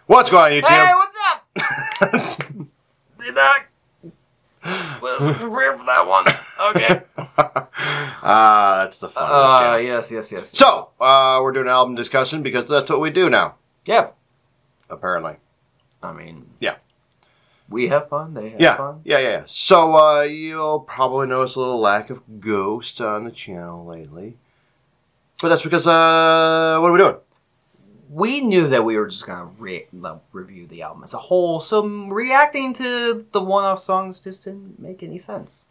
What's going on, YouTube? Hey, what's up? Did not. Wasn't prepared for that one. Okay. That's the fun. Yes. So, we're doing an album discussion because that's what we do now. Yeah. Apparently. I mean. Yeah. We have fun. They have fun. Yeah. So, you'll probably notice a little lack of Ghost on the channel lately. But that's because, what are we doing? We knew that we were just going to review the album as a whole, so reacting to the one-off songs just didn't make any sense.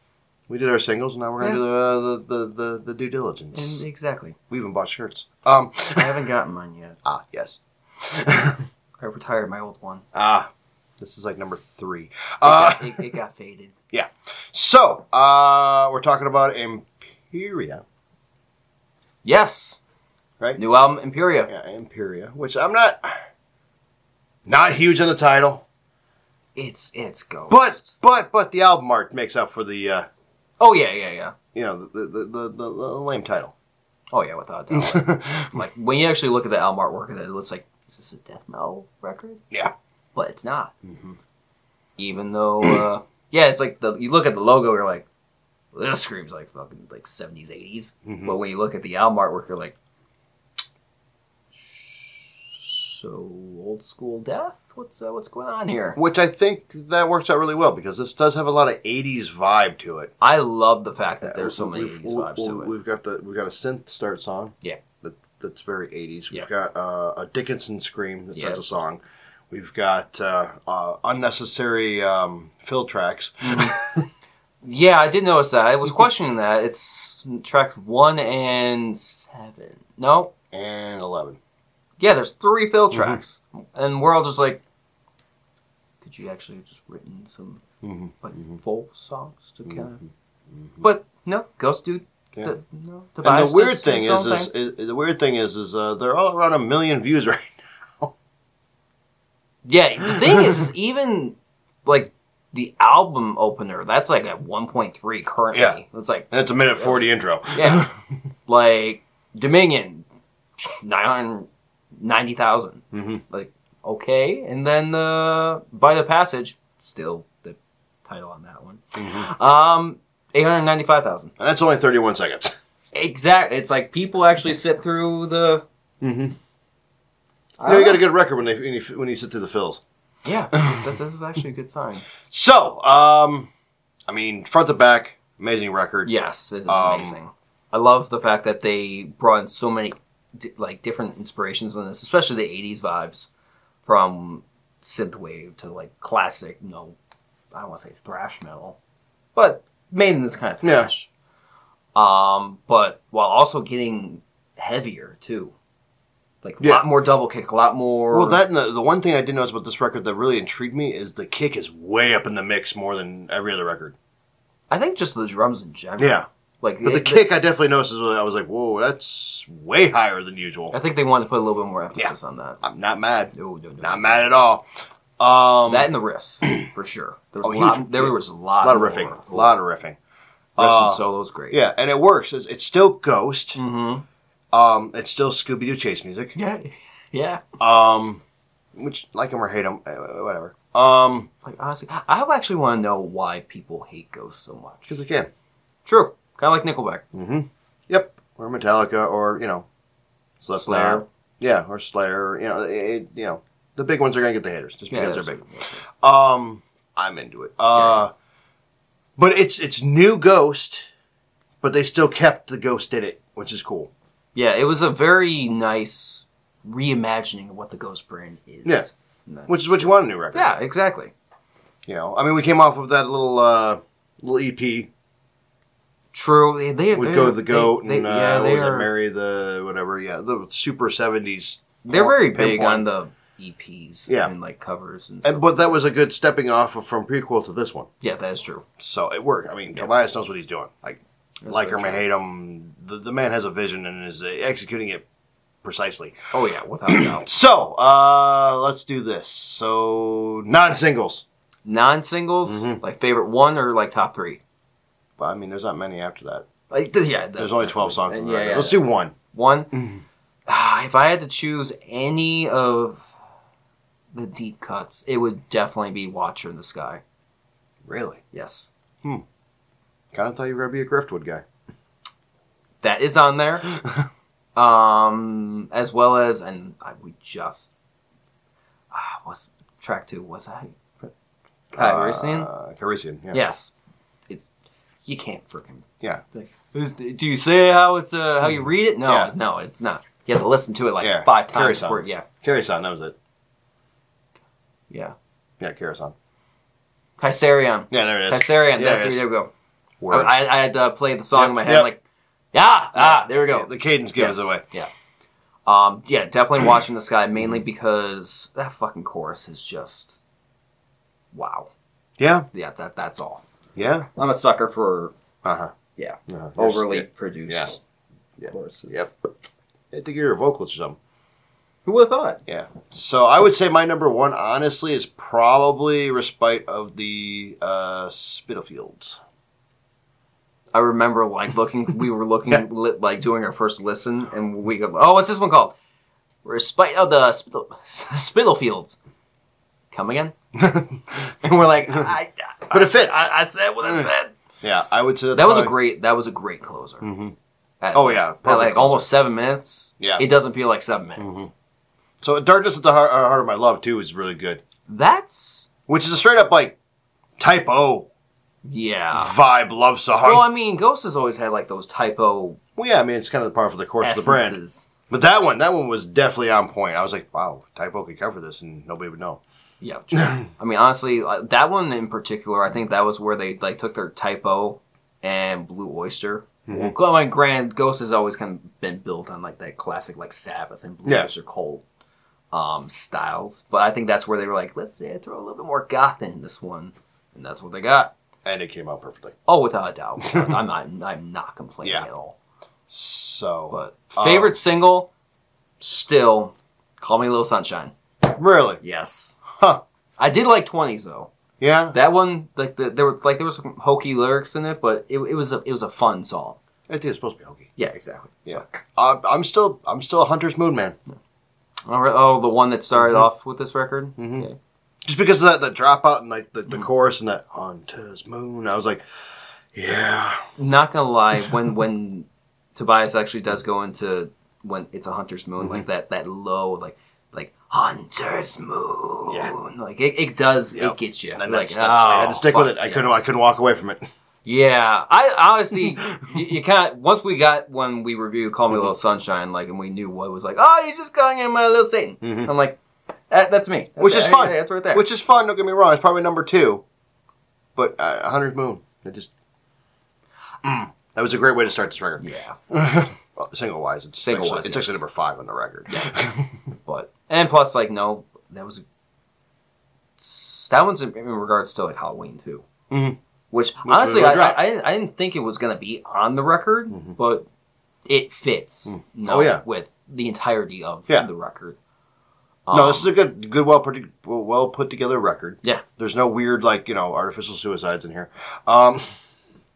We did our singles, and now we're going to do the due diligence. Exactly. We even bought shirts. I haven't gotten mine yet. Yes. I retired my old one. This is like number 3. It got faded. Yeah. So, we're talking about Imperia. Yes. Right? New album, Imperia. Yeah, Imperia. Which I'm not huge on the title. It's Ghost. But the album art makes up for the oh yeah. You know, the lame title. Oh yeah, without a doubt. Like when you actually look at the album artwork of it, it looks like, is this a death metal record? Yeah. But it's not. Mm-hmm. Even though it's like you look at the logo, you're like, this screams like fucking like 70s, 80s. Mm-hmm. But when you look at the album artwork, you're like, so old school death? What's going on here? Which I think that works out really well because this does have a lot of 80s vibe to it. I love the fact that there's so many 80s vibes to it. We've got a synth start song. Yeah. That's very 80s. We've Yeah. got a Dickinson scream that starts a song. We've got unnecessary fill tracks. Mm-hmm. Yeah, I did notice that. I was questioning that. It's tracks 1 and 7. No? And 11. Yeah, there's 3 fill tracks. And we're all just like, could you actually have just written some full songs to kind of... But no, Ghost Dude. Yeah. And the weird thing is they're all around 1 million views right now. Yeah, the thing is even like the album opener, that's like at 1.3 currently. Yeah. It's like, and it's a minute 40 intro. Yeah. Like Dominion, 990,000. Like, okay. And then By the Passage, still the title on that one. 895,000. And that's only 31 seconds. Exactly. It's like people actually sit through the... You got a good record when you sit through the fills. Yeah, this is actually a good sign. So, I mean, front to back, amazing record. Yes, it is amazing. I love the fact that they brought in so many different inspirations on this, especially the 80s vibes, from synthwave to like classic, I don't want to say thrash metal, but made in this kind of thrash. Yeah. But while also getting heavier too. Like a lot more double kick, a lot more... Well, that and the one thing I did notice about this record that really intrigued me is the kick is way up in the mix more than every other record. I think just the drums in general. Yeah. Like, but the kick I definitely noticed. I was like, whoa, that's way higher than usual. I think they wanted to put a little bit more emphasis on that. I'm not mad. No. Not mad at all. That and the riffs, for sure. There was a lot of riffing. A lot of riffing. Riffs and solos, great. Yeah, and it works. It's still Ghost. It's still Scooby-Doo chase music. Yeah. Which, like them or hate them, whatever. Like, honestly, I actually want to know why people hate Ghost so much. Because they can. True. Kind of like Nickelback. Yep. Or Metallica, or, Slayer. Yeah, or Slayer. The big ones are going to get the haters, just because they're big. I'm into it. But it's new Ghost, but they still kept the Ghost in it, which is cool. Yeah, it was a very nice reimagining of what the Ghost brand is. Yeah, which is what you want in a new record. Yeah, exactly. I mean, we came off of that little EP. True. They would go to the Goat and Marry the whatever. Yeah, the super 70s. They're very big on the EPs and like covers and stuff. But that was a good stepping off from prequel to this one. Yeah, that is true. So it worked. I mean, Tobias knows what he's doing. Like him or hate him, the man has a vision and is executing it precisely. Oh yeah, without a doubt. So, let's do this. So, non-singles. Non-singles? Like favorite one or like top 3? But, I mean, there's not many after that. Yeah, there's only 12 songs in the record. Yeah, Let's do one. One? If I had to choose any of the deep cuts, it would definitely be Watcher in the Sky. Really? Yes. Kind of thought you were going to be a Griftwood guy. That is on there. As well as, what's track 2? Was that Calrissian? Calrissian, yeah. Yes. You can't freaking... Yeah. Do you say how it's how you read it? No, no, it's not. You have to listen to it like 5 times before. Yeah. Coruscant, that was it. Yeah. Yeah, Coruscant. Kaisarion. Yeah, there it is. Kaisarion. Yeah, there we go. Words. I had to play the song in my head like, there we go. Yeah, the cadence gives it away. Yeah. Definitely Watching the Sky, mainly because that fucking chorus is just wow. Yeah. Yeah, that's all. Yeah. I'm a sucker for overly Yeah. produced Yeah. choruses. Yep. I think you're a vocalist or something. Who would have thought? Yeah. So I would say my number 1, honestly, is probably Respite of the Spitalfields. I remember we were looking like doing our first listen, and we go, oh, what's this one called? Respite of the Spitalfields. Come again? And we're like, but it fits. I said what I said. Yeah, I would say that was a great closer. Mm-hmm. At like closer. Almost 7 minutes. Yeah, it doesn't feel like 7 minutes. Mm-hmm. So Darkness at the Heart of My Love too is really good. Which is a straight up like Type O. Yeah. Vibe love song. Well, I mean, Ghost has always had like those typo. Well, yeah, I mean it's kind of part of the course essences. of the brand. But that one was definitely on point. I was like, wow, Typo could cover this and nobody would know. Yeah, true. I mean, honestly, that one in particular, I think that was where they like took their Typo and Blue Oyster. Mm-hmm. Well, my grand Ghost has always kind of been built on like that classic like Sabbath and Blue Oyster Cult styles. But I think that's where they were like, let's throw a little bit more goth in this one, and that's what they got. And it came out perfectly. Oh, without a doubt. I'm not complaining at all. So, but favorite single, still, Call Me a Little Sunshine. Really? Yes. Huh. I did like 20s though. Yeah. That one, there was some hokey lyrics in it, but it was a fun song. I think it's supposed to be hokey. Yeah, exactly. Yeah. So. I'm still a Hunter's Moon man. All right. Oh, the one that started off with this record. Mm-hmm. Okay. Just because of that dropout and like the chorus and that Hunter's Moon, I was like, yeah. Not gonna lie, when Tobias actually does go into when it's a Hunter's Moon, like that low, like Hunter's Moon, like it does, it gets you. And like, I had to stick with it. I couldn't walk away from it. Yeah, I honestly, you can't. Once when we reviewed Call Me a Little Sunshine, like, and we knew what it was like. Oh, he's just calling him a little Satan. Mm-hmm. I'm like, that's me. Which is fun. That's right there. Which is fun. Don't get me wrong. It's probably number 2, but Hunter's Moon. It just that was a great way to start this record. Yeah. Well, single wise, it's actually number 5 on the record. Yeah. And plus, like, no, that one's in regards to like Halloween too. Mm-hmm. Which honestly, I didn't think it was gonna be on the record, but it fits. With the entirety of the record. No, this is a good, well put together record. Yeah, there's no weird artificial suicides in here.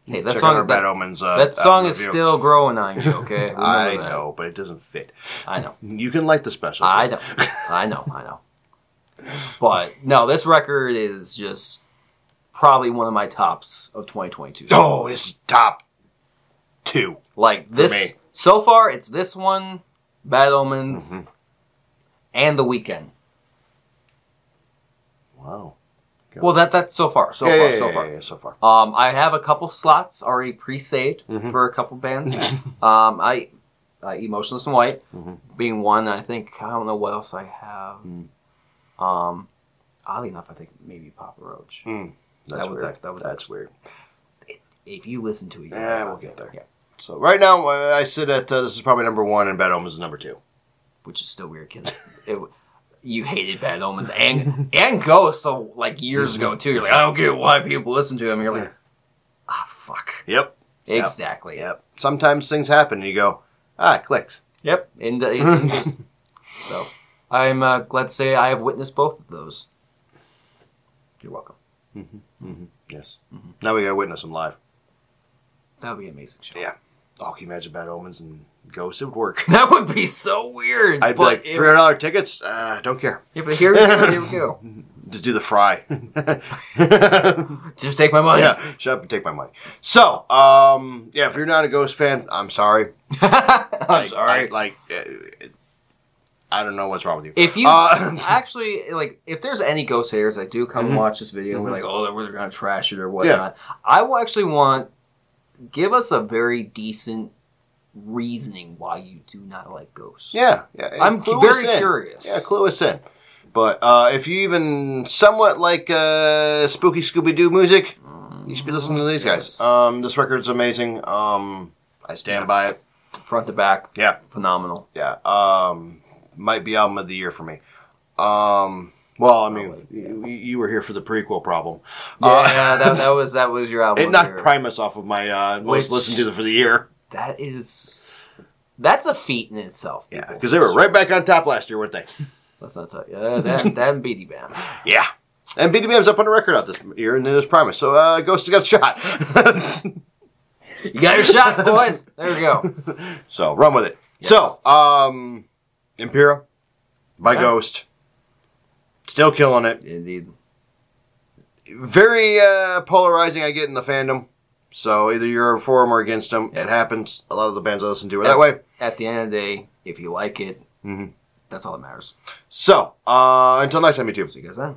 Hey, that song, Bad Omens. That song is still growing on you. Okay, I know, but it doesn't fit. I know. You can like the special. I know. But no, this record is just probably one of my tops of 2022. Oh, it's top 2. Like this so far, it's this one, Bad Omens, and The Weeknd. Wow. Okay. Well, that's so far. So far. I have a couple slots already pre-saved for a couple bands. Emotionless in White being one. I think I don't know what else I have. Oddly enough, I think maybe Papa Roach. That's weird. If you listen to it, we'll get there. Yeah. So right now, I sit at this is probably number 1, and Bad Omens is number 2, which is still weird because you hated Bad Omens and Ghost like years ago too. You're like, I don't get why people listen to him. You're like, fuck. Yep. Exactly. Yep. Sometimes things happen and you go, it clicks. Yep. And so I'm glad to say I have witnessed both of those. You're welcome. Yes. Now we gotta witness them live. That would be an amazing show. Yeah. Oh, can you imagine Bad Omens and Ghosts? It would work. That would be so weird. I'd be like, $300 tickets? Don't care. Yeah, but here we go. Just do the fry. Just take my money. Yeah, shut up and take my money. So, yeah, if you're not a Ghost fan, I'm sorry. I'm sorry. I don't know what's wrong with you. If you actually, like, if there's any Ghost haters that do come and watch this video and we're like, oh, they're going to trash it or whatnot, I will actually give us a very decent reasoning why you do not like Ghosts. Yeah. I'm very curious. Yeah, clue us in. But if you even somewhat like spooky Scooby-Doo music, you should be listening to these guys. This record's amazing. I stand by it. Front to back. Yeah. Phenomenal. Yeah. Might be album of the year for me. Well, I mean, you were here for the prequel problem. Yeah, that was your album. It knocked Primus off of my most listened to for the year. That's a feat in itself. People. Yeah, because they were right back on top last year, weren't they? Let's not tell you. That and BD Bam. Yeah. And BD Bam's up on a record out this year, and there's Primus. So Ghost has got a shot. You got your shot, boys. There we go. So, run with it. Yes. So, Impera by Ghost. Still killing it. Indeed. Very polarizing, I get, in the fandom. So, either you're for them or against them. Yeah. It happens. A lot of the bands I listen to are that way. At the end of the day, if you like it, that's all that matters. So, until next time, you two. See you guys then.